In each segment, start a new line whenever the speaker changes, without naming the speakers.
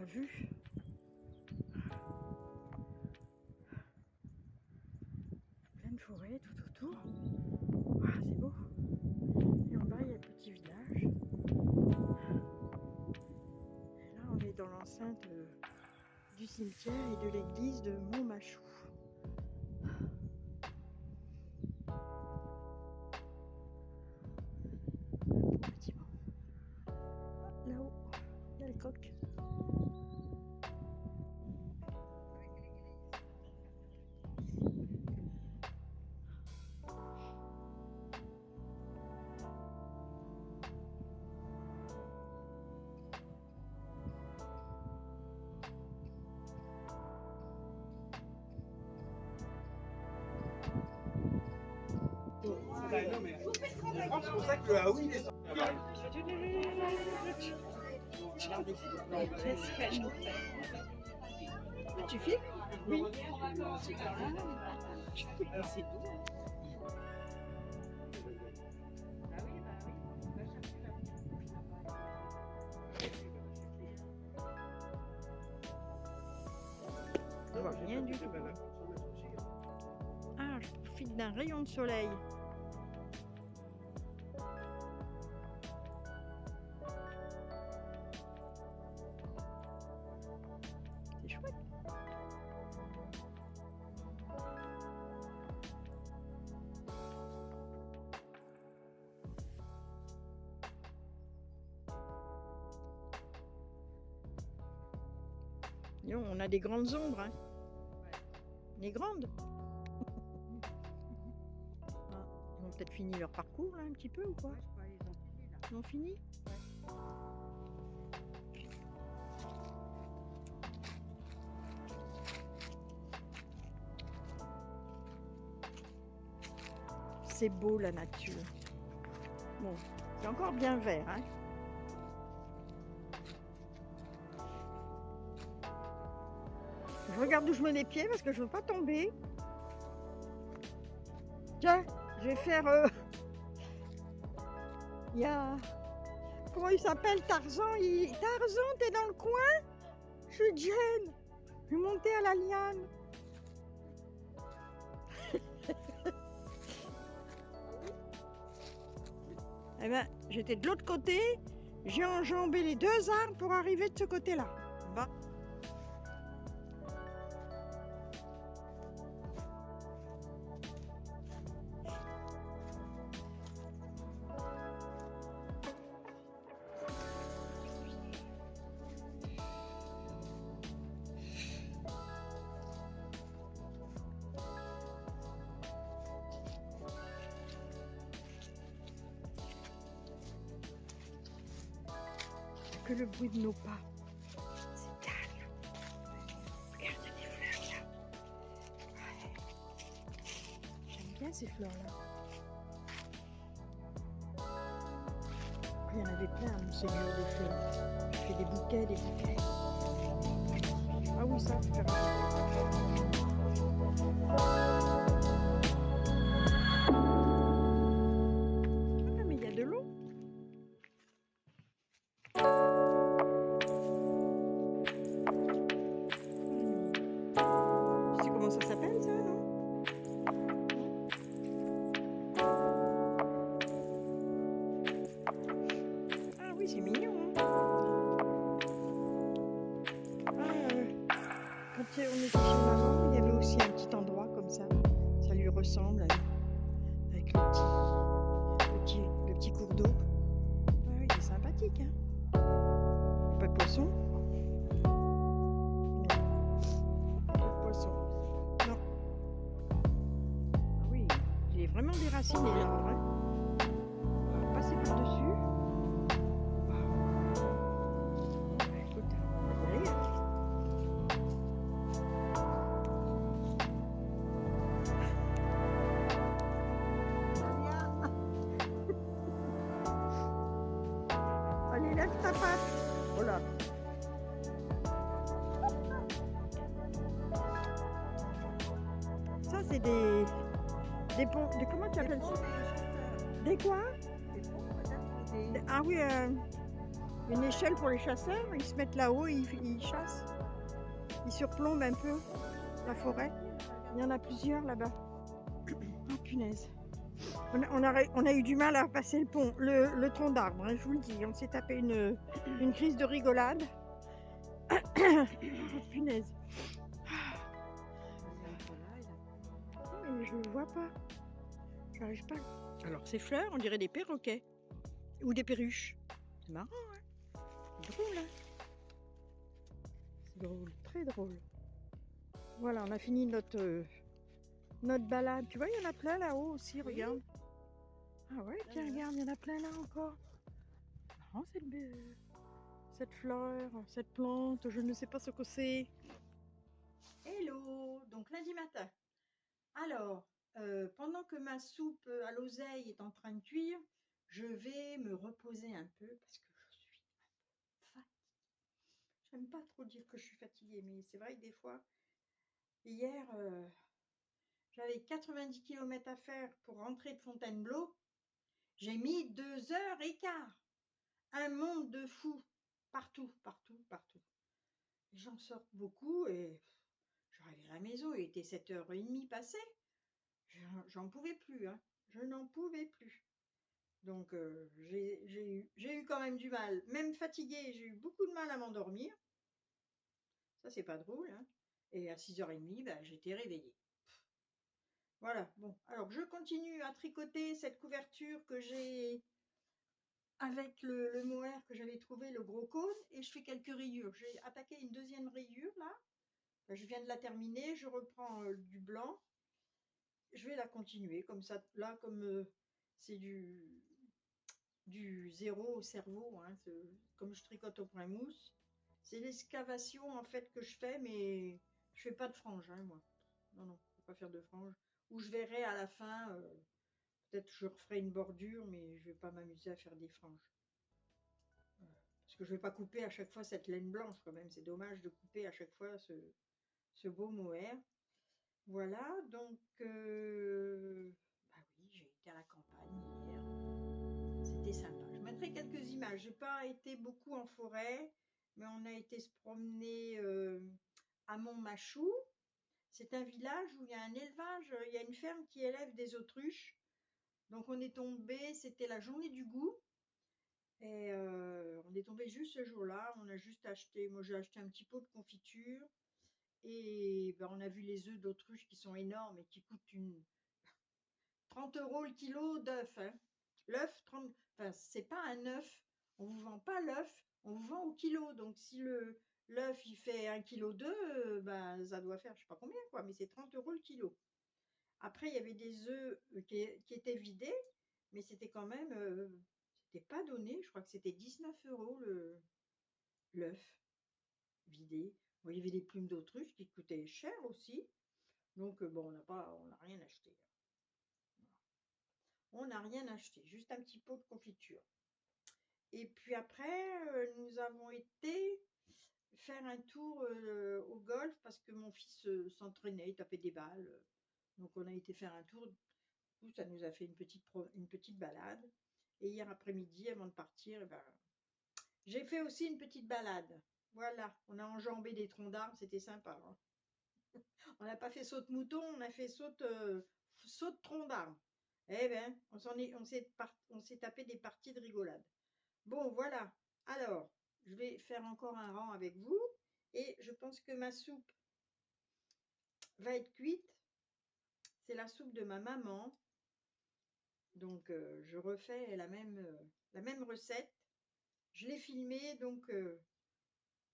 super vue. Pleine forêt tout autour. Ah, c'est beau. Et en bas, il y a le petit village. Et là, on est dans l'enceinte du cimetière et de l'église de Montmachou. Beau bâtiment. Là-haut, il y a le coq.
C'est pour ça que le Haoui est sorti.
Tu filmes? Oui.
C'est doux.
On voit rien du tout. Ah, je profite d'un rayon de soleil. C'est chouette. Dis donc, on a des grandes ombres, hein. Les grandes. Ah, ils ont peut-être fini leur parcours là un petit peu ou quoi? Ils ont fini? C'est beau la nature. Bon, c'est encore bien vert, hein. Je regarde où je mets les pieds parce que je veux pas tomber. Tiens, je vais faire... Il y a... Comment il s'appelle? Tarzan. Tarzan, t'es dans le coin? Je suis Jen. Je vais monter à la liane. Eh ben, j'étais de l'autre côté. J'ai enjambé les deux arbres pour arriver de ce côté-là. Bah. Que le bruit de nos pas. C'est calme. Regarde les fleurs là. Ouais. J'aime bien ces fleurs là. Il y en avait plein, ces murs de fleurs. Je fais des bouquets, des bouquets. Ah oui, ça, c'est ah, mais il y a de l'eau. Comment ça s'appelle ça, non? Ah oui, c'est mignon, hein? Quand on était chez maman, il y avait aussi un petit endroit comme ça. Ça lui ressemble avec le petit cours d'eau. Ah oui, c'est sympathique, hein? Pas de poisson. Vraiment déraciné l'arbre, hein. On va passer par-dessus. Écoute, on va y aller. Allez, lève ta patte. Voilà. Ça, c'est des ponts. Comment tu appelles ça? Des quoi?
Des ponts, peut-être.
Ah oui, une échelle pour les chasseurs. Ils se mettent là-haut et ils chassent. Ils surplombent un peu la forêt. Il y en a plusieurs là-bas. Oh punaise. On a eu du mal à passer le pont, le tronc d'arbre, hein, je vous le dis. On s'est tapé une crise de rigolade. Oh, punaise. Mais je ne vois pas. J'arrive pas. Alors ces fleurs, on dirait des perroquets. Ou des perruches. C'est marrant, hein. C'est drôle, hein. C'est drôle, très drôle. Voilà, on a fini notre balade. Tu vois, il y en a plein là-haut aussi, regarde. Ah ouais, tiens, regarde, il y en a plein là encore. Marrant, cette fleur, cette plante, je ne sais pas ce que c'est. Hello, donc lundi matin. Alors, pendant que ma soupe à l'oseille est en train de cuire, je vais me reposer un peu parce que je suis fatiguée. J'aime pas trop dire que je suis fatiguée, mais c'est vrai que des fois, hier, j'avais 90 km à faire pour rentrer de Fontainebleau. J'ai mis 2h15. Un monde de fous. Partout, partout, partout. Les gens sortent beaucoup et j'arrive à la maison, il était 7h30 passé. J'en pouvais plus, hein. Je n'en pouvais plus. Donc j'ai eu quand même du mal. Même fatiguée, j'ai eu beaucoup de mal à m'endormir. Ça, c'est pas drôle, hein. Et à 6h30, ben, j'étais réveillée. Voilà, bon. Alors, je continue à tricoter cette couverture que j'ai avec le mohair que j'avais trouvé, le gros cône, et je fais quelques rayures. J'ai attaqué une deuxième rayure, là. Je viens de la terminer, je reprends du blanc. Je vais la continuer, comme ça, là, comme c'est du zéro au cerveau, hein, comme je tricote au point mousse. C'est l'excavation, en fait, que je fais, mais je fais pas de frange, hein, moi. Non, non, je ne vais pas faire de frange. Ou je verrai à la fin, peut-être je referai une bordure, mais je ne vais pas m'amuser à faire des franges. Parce que je ne vais pas couper à chaque fois cette laine blanche quand même. C'est dommage de couper à chaque fois ce beau mohair. Voilà, donc bah oui, j'ai été à la campagne hier. C'était sympa. Je mettrai quelques images. J'ai pas été beaucoup en forêt, mais on a été se promener à Montmachou. C'est un village où il y a un élevage, il y a une ferme qui élève des autruches. Donc on est tombé, c'était la journée du goût. Et on est tombé juste ce jour-là. On a juste acheté, moi j'ai acheté un petit pot de confiture. Et ben, on a vu les œufs d'autruche qui sont énormes et qui coûtent 30 € le kilo d'œuf. Hein. L'œuf, 30, enfin, c'est pas un œuf. On vous vend pas l'œuf, on vous vend au kilo. Donc si l'œuf il fait 1,2 kg, ben, ça doit faire je sais pas combien, quoi, mais c'est 30 € le kilo. Après, il y avait des œufs qui étaient vidés, mais c'était quand même, c'était pas donné. Je crois que c'était 19 € l'œuf vidé. Bon, il y avait des plumes d'autruche qui coûtaient cher aussi. Donc, bon, on n'a rien acheté. On n'a rien acheté, juste un petit pot de confiture. Et puis après, nous avons été faire un tour au golf parce que mon fils s'entraînait, il tapait des balles. Donc, on a été faire un tour. Du coup, ça nous a fait une petite balade. Et hier après-midi, avant de partir, eh ben, j'ai fait aussi une petite balade. Voilà, on a enjambé des troncs d'arbres, c'était sympa. Hein. On n'a pas fait saut de mouton, on a fait saut de tronc d'arbre. Eh bien, on s'est tapé des parties de rigolade. Bon, voilà. Alors, je vais faire encore un rang avec vous. Et je pense que ma soupe va être cuite. C'est la soupe de ma maman. Donc, je refais la même recette. Je l'ai filmée, donc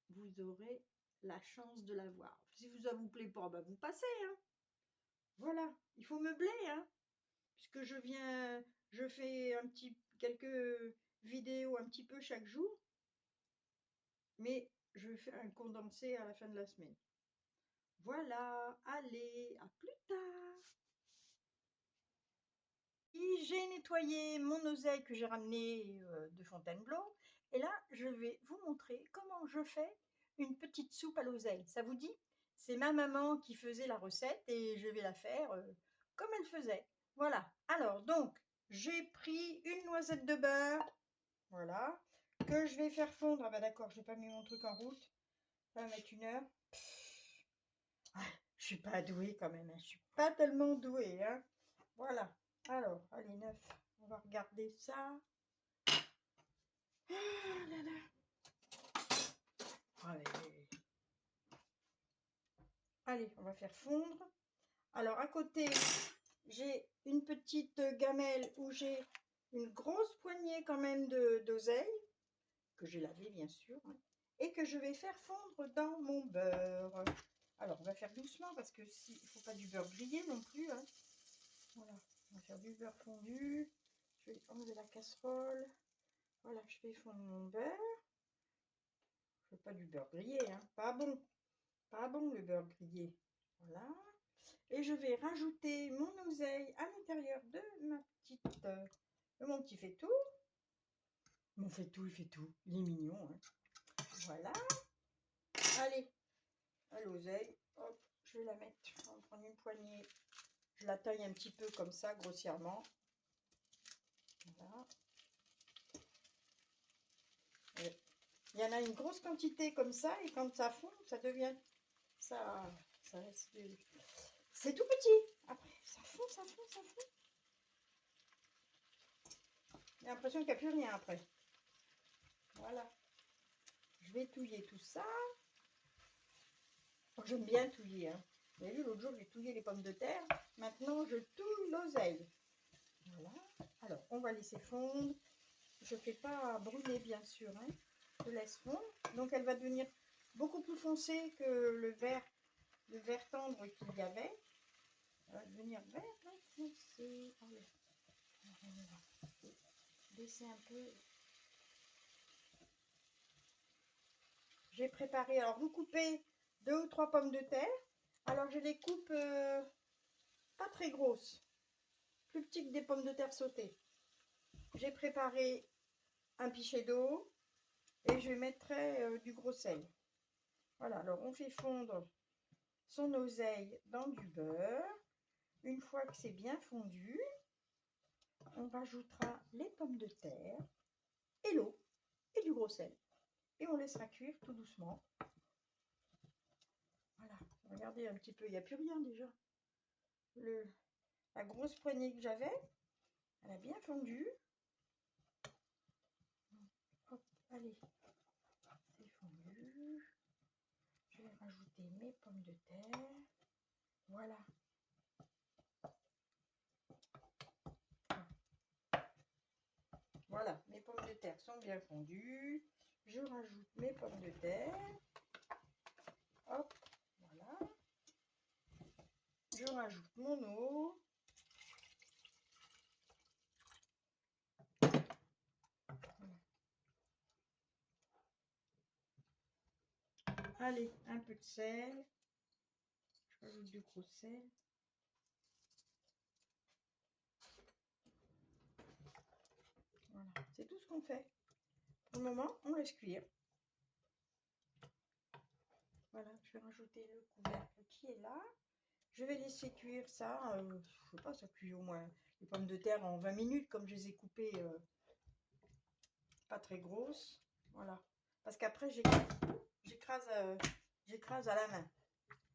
vous aurez la chance de la voir. Si ça vous plaît pas, bah vous passez. Hein. Voilà, il faut meubler. Hein. Puisque je fais quelques vidéos un petit peu chaque jour, mais je fais un condensé à la fin de la semaine. Voilà, allez, à plus tard. J'ai nettoyé mon oseille que j'ai ramené de Fontainebleau, et là, je vais vous montrer comment je fais une petite soupe à l'oseille. Ça vous dit? C'est ma maman qui faisait la recette et je vais la faire comme elle faisait. Voilà. Alors, donc, j'ai pris une noisette de beurre, voilà, que je vais faire fondre. Ah bah d'accord, j'ai pas mis mon truc en route. Ça va mettre 1 heure. Ah, je suis pas douée quand même, hein. Je suis pas tellement douée, hein. Voilà. Alors, allez, 9. On va regarder ça. Ah là là. Allez. Allez, on va faire fondre. Alors, à côté, j'ai une petite gamelle où j'ai une grosse poignée quand même d'oseille, que j'ai lavé bien sûr, hein, et que je vais faire fondre dans mon beurre. Alors, on va faire doucement parce que il ne faut pas du beurre grillé non plus, hein. Voilà, on va faire du beurre fondu. Je vais enlever la casserole. Voilà, je fais fondre mon beurre. Je veux pas du beurre grillé, hein. Pas bon. Pas bon le beurre grillé. Voilà. Et je vais rajouter mon oseille à l'intérieur de mon petit faitout. Mon faitout, il fait tout. Il est mignon, hein. Voilà. Allez, à l'oseille. Hop, je vais la mettre. On va prendre une poignée. Je la taille un petit peu comme ça, grossièrement. Voilà. Il y en a une grosse quantité comme ça, et quand ça fond, ça devient... Ça reste... C'est tout petit. Après, ça fond, ça fond, ça fond. J'ai l'impression qu'il n'y a plus rien après. Voilà. Je vais touiller tout ça. J'aime bien touiller, hein. Vous avez vu, l'autre jour, j'ai touillé les pommes de terre. Maintenant, je touille l'oseille. Voilà. Alors, on va laisser fondre. Je ne fais pas brûler, bien sûr, hein. Je laisse fondre. Donc, elle va devenir beaucoup plus foncée que le vert tendre qu'il y avait. Elle va devenir vert, là, foncé. Allez. Baisser un peu. J'ai préparé, alors vous coupez 2 ou 3 pommes de terre. Alors je les coupe pas très grosses, plus petites que des pommes de terre sautées. J'ai préparé un pichet d'eau et je mettrai du gros sel. Voilà, alors on fait fondre son oseille dans du beurre. Une fois que c'est bien fondu, on rajoutera les pommes de terre et l'eau et du gros sel. Et on laissera cuire tout doucement. Voilà, regardez un petit peu, il n'y a plus rien déjà. La grosse poignée que j'avais, elle a bien fondu. Hop, allez, c'est fondu. Je vais rajouter mes pommes de terre. Voilà. Voilà, mes pommes de terre sont bien fondues. Je rajoute mes pommes de terre. Hop, voilà. Je rajoute mon eau. Allez, un peu de sel. Je rajoute du gros sel. Voilà, c'est tout ce qu'on fait. Pour le moment, on laisse cuire. Voilà, je vais rajouter le couvercle qui est là. Je vais laisser cuire ça, je sais pas, ça cuit au moins les pommes de terre en 20 minutes, comme je les ai coupées pas très grosses. Voilà. Parce qu'après, j'écrase à la main.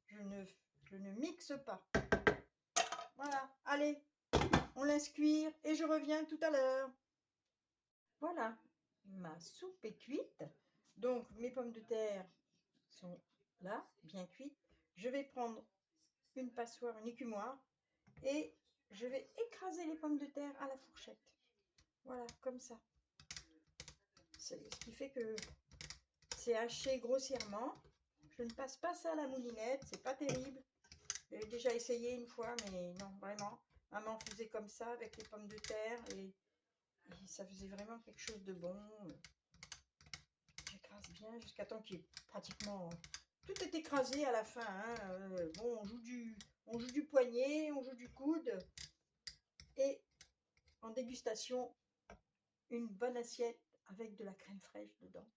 Je ne mixe pas. Voilà, allez, on laisse cuire et je reviens tout à l'heure. Voilà, ma soupe est cuite. Donc, mes pommes de terre sont là, bien cuites. Je vais prendre une passoire, une écumoire, et je vais écraser les pommes de terre à la fourchette. Voilà, comme ça. Ce qui fait que c'est haché grossièrement. Je ne passe pas ça à la moulinette, c'est pas terrible. J'ai déjà essayé une fois, mais non, vraiment. Maman faisait comme ça avec les pommes de terre et ça faisait vraiment quelque chose de bon. J'écrase bien jusqu'à temps qu'il y ait pratiquement... Tout est écrasé à la fin, hein. Bon, on joue du poignet, on joue du coude. Et en dégustation, une bonne assiette avec de la crème fraîche dedans.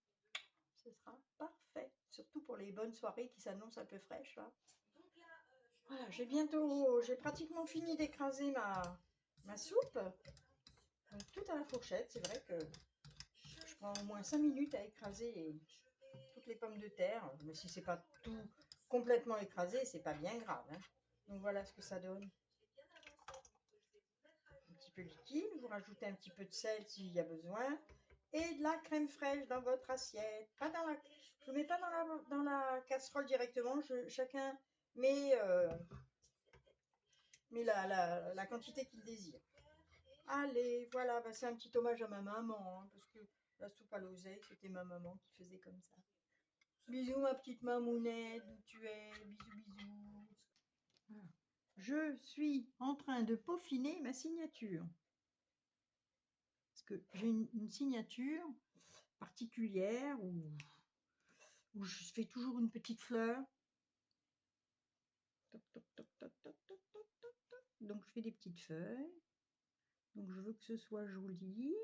Ce sera parfait, surtout pour les bonnes soirées qui s'annoncent un peu fraîches. Là. Voilà, j'ai pratiquement fini d'écraser ma soupe. Donc, tout à la fourchette, c'est vrai que je prends au moins 5 minutes à écraser toutes les pommes de terre. Mais si c'est pas tout complètement écrasé, c'est pas bien grave. Hein. Donc voilà ce que ça donne. Un petit peu liquide, vous rajoutez un petit peu de sel s'il y a besoin. Et de la crème fraîche dans votre assiette. Pas dans la, je ne mets pas dans la casserole directement. Chacun met, la quantité qu'il désire. Allez, voilà, bah, c'est un petit hommage à ma maman. Hein, parce que la soupe à l'oseille, c'était ma maman qui faisait comme ça. Bisous ma petite mamounette, d'où tu es. Bisous, bisous. Voilà. Je suis en train de peaufiner ma signature. Parce que j'ai une signature particulière où je fais toujours une petite fleur. Toc, toc, toc, toc, toc, toc, toc, toc, toc. Donc je fais des petites feuilles. Donc je veux que ce soit joli.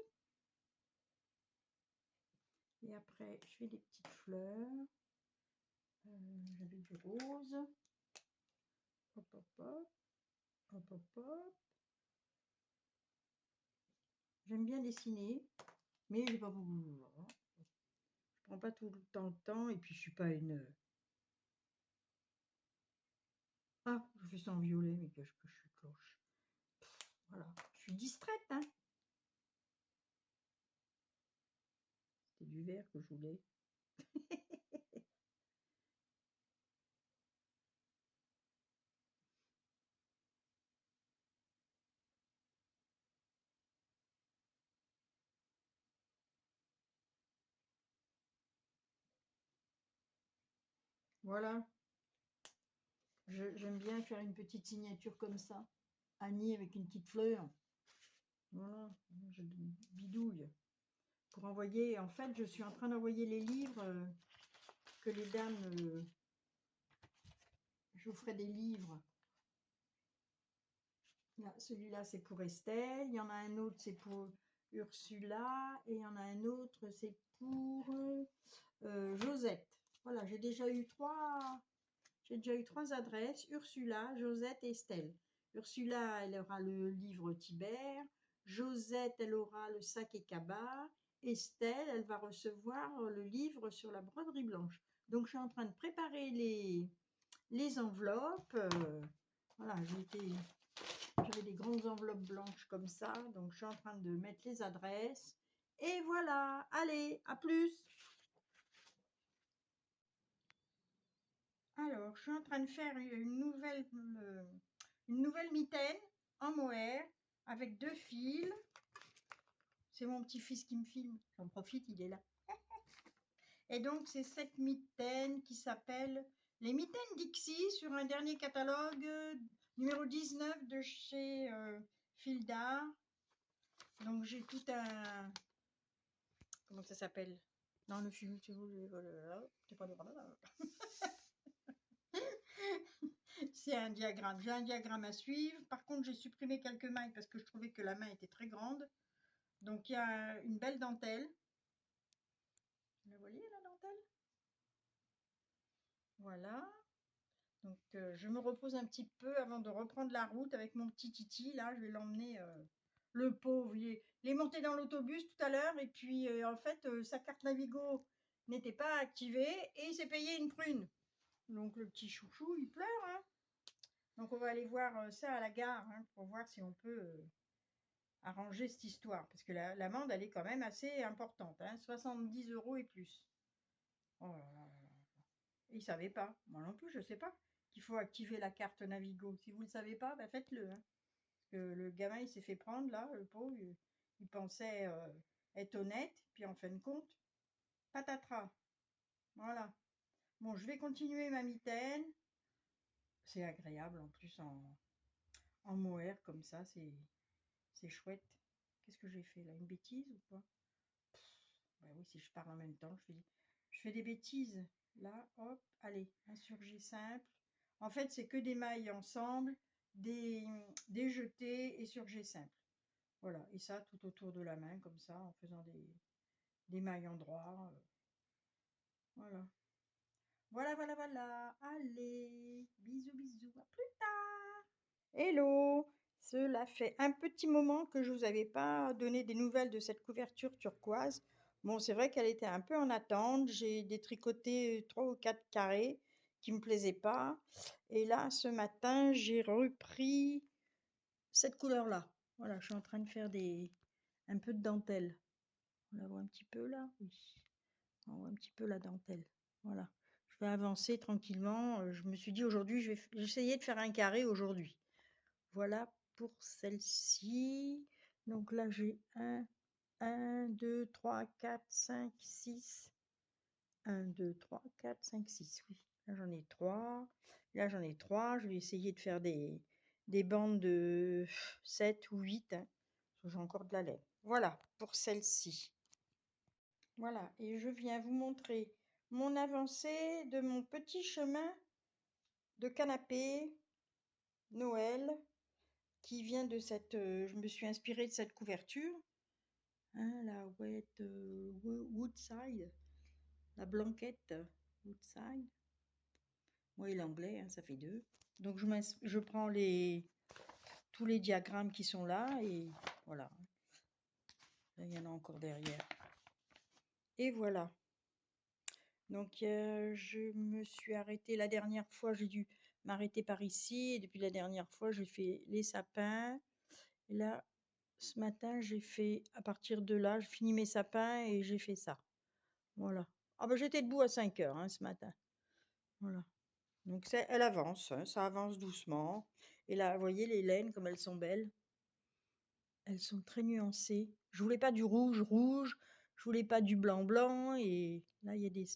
Et après je fais des petites fleurs. J'avais du rose. Hop, hop, hop. Hop, hop, hop. J'aime bien dessiner, mais j'ai pas beaucoup. Je prends pas tout le temps et puis je suis pas une. Ah, je fais ça en violet, mais que je suis cloche. Voilà, je suis distraite, hein. C'était du vert que je voulais. Voilà. J'aime bien faire une petite signature comme ça. Annie avec une petite fleur. Voilà, je bidouille. Pour envoyer, en fait, je suis en train d'envoyer les livres que les dames. Je vous ferai des livres. Celui-là, c'est pour Estelle. Il y en a un autre, c'est pour Ursula. Et il y en a un autre, c'est pour Josette. Voilà, j'ai déjà eu trois adresses. Ursula, Josette et Estelle. Ursula, elle aura le livre Tibère. Josette, elle aura le sac et cabas. Estelle, elle va recevoir le livre sur la broderie blanche. Donc, je suis en train de préparer les enveloppes. Voilà, j'avais des grandes enveloppes blanches comme ça. Donc, je suis en train de mettre les adresses. Et voilà, allez, à plus. Alors, je suis en train de faire une nouvelle mitaine en mohair avec 2 fils. C'est mon petit-fils qui me filme. J'en profite, il est là. Et donc, c'est cette mitaine qui s'appelle les mitaines Dixie sur un dernier catalogue numéro 19 de chez Fil d'Art. Donc, j'ai tout un... Comment ça s'appelle? Dans le film, c'est pas le... C'est un diagramme. J'ai un diagramme à suivre. Par contre, j'ai supprimé quelques mailles parce que je trouvais que la main était très grande. Donc, il y a une belle dentelle. Vous la voyez, la dentelle? Voilà. Donc, je me repose un petit peu avant de reprendre la route avec mon petit Titi. Là, je vais l'emmener, le pauvre. Il est monté dans l'autobus tout à l'heure. Et puis, en fait, sa carte Navigo n'était pas activée. Et il s'est payé une prune. Donc, le petit chouchou, il pleure, hein. Donc, on va aller voir ça à la gare, hein, pour voir si on peut arranger cette histoire. Parce que l'amende, elle est quand même assez importante, hein, 70 € et plus. Oh là là là là. Et il ne savait pas. Moi non plus, je ne sais pas qu'il faut activer la carte Navigo. Si vous ne le savez pas, ben faites-le. Hein. Parce que le gamin, il s'est fait prendre, là, le pauvre. Il pensait être honnête. Puis en fin de compte, patatras. Voilà. Bon, je vais continuer ma mitaine. C'est agréable en plus en mohair comme ça. C'est chouette. Qu'est-ce que j'ai fait là? Une bêtise ou quoi? Ouais, oui, si je parle en même temps, je fais des bêtises. Là, hop, allez, un surjet simple. En fait, c'est que des mailles ensemble, des jetés et surjet simple. Voilà, et ça tout autour de la main, comme ça, en faisant des mailles en droit. Voilà. Voilà, voilà, voilà. Allez, bisous, bisous, à plus tard. Hello, cela fait un petit moment que je ne vous avais pas donné des nouvelles de cette couverture turquoise Bon, c'est vrai qu'elle était un peu en attente. J'ai détricoté 3 ou 4 carrés qui me plaisaient pas. Et là, ce matin, j'ai repris cette couleur-là. Voilà, je suis en train de faire un peu de dentelle. On la voit un petit peu là? Oui. On voit un petit peu la dentelle. Voilà. Je vais avancer tranquillement. Je me suis dit aujourd'hui, je vais essayer de faire un carré aujourd'hui. Voilà pour celle-ci. Donc là, j'ai 1, 2, 3, 4, 5, 6. 1, 2, 3, 4, 5, 6. Oui, là j'en ai 3. Là j'en ai 3. Je vais essayer de faire des bandes de 7 ou 8. Hein, parce que j'ai encore de la laine. Voilà pour celle-ci. Voilà, et je viens vous montrer mon avancée de mon petit chemin de canapé Noël qui vient de cette... je me suis inspirée de cette couverture. Hein, la Woodside, la blanquette Woodside. Moi et l'anglais, hein, ça fait 2. Donc je prends tous les diagrammes qui sont là et voilà. Là, il y en a encore derrière. Et voilà. Donc je me suis arrêtée la dernière fois, j'ai dû m'arrêter par ici. Et depuis la dernière fois, j'ai fait les sapins. Et là, ce matin, j'ai fait, à partir de là, j'ai fini mes sapins et j'ai fait ça. Voilà. Ah ben j'étais debout à 5 heures hein, ce matin. Voilà. Donc elle avance, hein, ça avance doucement. Et là, vous voyez les laines comme elles sont belles. Elles sont très nuancées. Je voulais pas du rouge rouge, je voulais pas du blanc blanc. Et là, il y a des...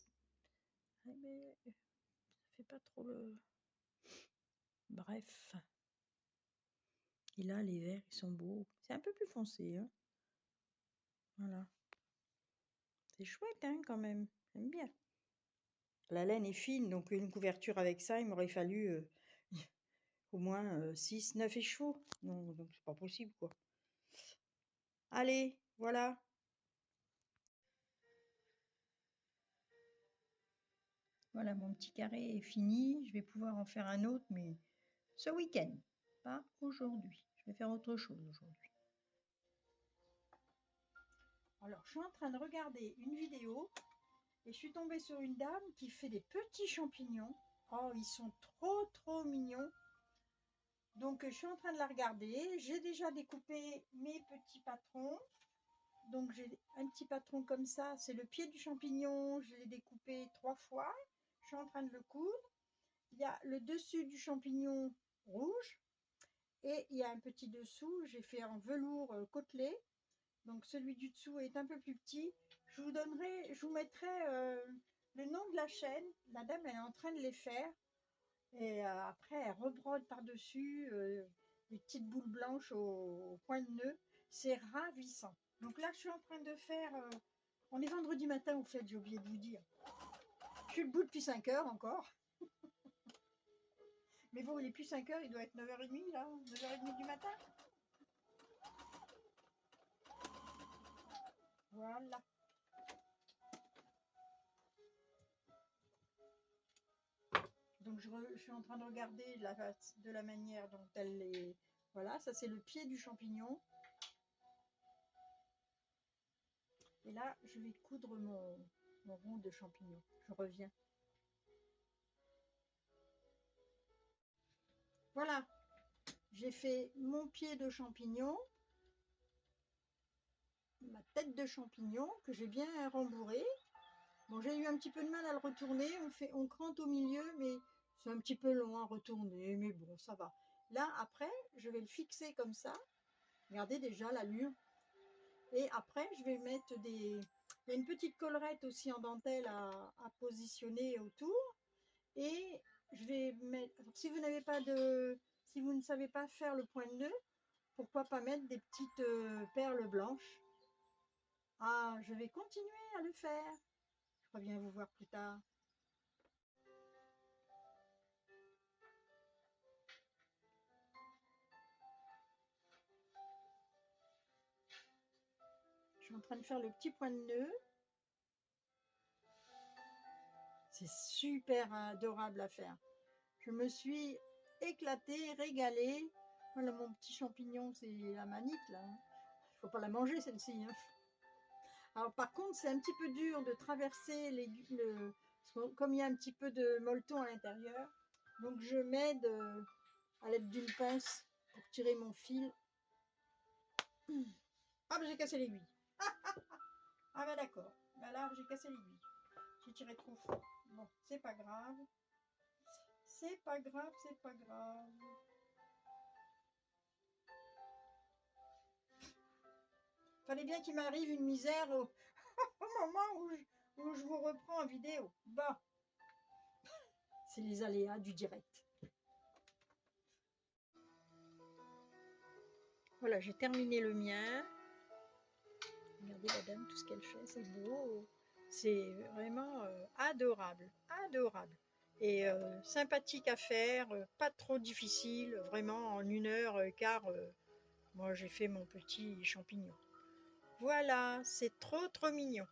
Ah, mais ça fait pas trop le... Bref. Et là, les verts, ils sont beaux. C'est un peu plus foncé, hein. Voilà. C'est chouette, hein, quand même. J'aime bien. La laine est fine, donc une couverture avec ça, il m'aurait fallu au moins 6, 9 écheveaux. Non, donc c'est pas possible, quoi. Allez, voilà. Voilà, mon petit carré est fini. Je vais pouvoir en faire un autre, mais ce week-end, pas aujourd'hui. Je vais faire autre chose aujourd'hui. Alors, je suis en train de regarder une vidéo et je suis tombée sur une dame qui fait des petits champignons. Oh, ils sont trop mignons. Donc, je suis en train de la regarder. J'ai déjà découpé mes petits patrons. Donc, j'ai un petit patron comme ça. C'est le pied du champignon. Je l'ai découpé 3 fois. Je suis en train de le coudre. Il y a le dessus du champignon rouge. Et il y a un petit dessous. J'ai fait en velours côtelé. Donc, celui du dessous est un peu plus petit. Je vous mettrai le nom de la chaîne. La dame, elle est en train de les faire. Et après, elle rebrode par-dessus des petites boules blanches au point de nœud. C'est ravissant. Donc là, je suis en train de faire... on est vendredi matin, au fait, j'ai oublié de vous dire. Je suis debout depuis 5 heures encore. Mais bon, il n'est plus 5 heures, il doit être 9h30 là, 9h30 du matin. Voilà. Donc je suis en train de regarder de la manière dont elle est... Voilà, ça c'est le pied du champignon. Et là, je vais coudre mon rond de champignon. Je reviens. Voilà, j'ai fait mon pied de champignon, ma tête de champignon que j'ai bien rembourré. Bon, j'ai eu un petit peu de mal à le retourner, on crante au milieu, mais c'est un petit peu long à retourner, mais bon, ça va. Là, après, je vais le fixer comme ça. Regardez déjà l'allure. Et après, je vais mettre des... Il y a une petite collerette aussi en dentelle à positionner autour. Et je vais mettre... Si vous n'avez pas de... Si vous ne savez pas faire le point de nœud, pourquoi pas mettre des petites perles blanches. Ah, je vais continuer à le faire. Je reviens vous voir plus tard. Je suis en train de faire le petit point de nœud. C'est super adorable à faire. Je me suis éclatée, régalée. Voilà mon petit champignon, c'est la manite là. Il ne faut pas la manger celle-ci. Hein. Alors par contre, c'est un petit peu dur de traverser comme il y a un petit peu de molleton à l'intérieur. Donc je m'aide à l'aide d'une pince pour tirer mon fil. Ah, ben j'ai cassé l'aiguille. Ah ben d'accord. Ben là, j'ai cassé l'aiguille. J'ai tiré trop fort. Bon, c'est pas grave. C'est pas grave, c'est pas grave. Fallait bien qu'il m'arrive une misère au moment où je vous reprends en vidéo. Bon, c'est les aléas du direct. Voilà, j'ai terminé le mien. Regardez la dame, tout ce qu'elle fait, c'est beau. C'est vraiment adorable, adorable. Et sympathique à faire, pas trop difficile, vraiment en 1h15, moi j'ai fait mon petit champignon. Voilà, c'est trop trop mignon.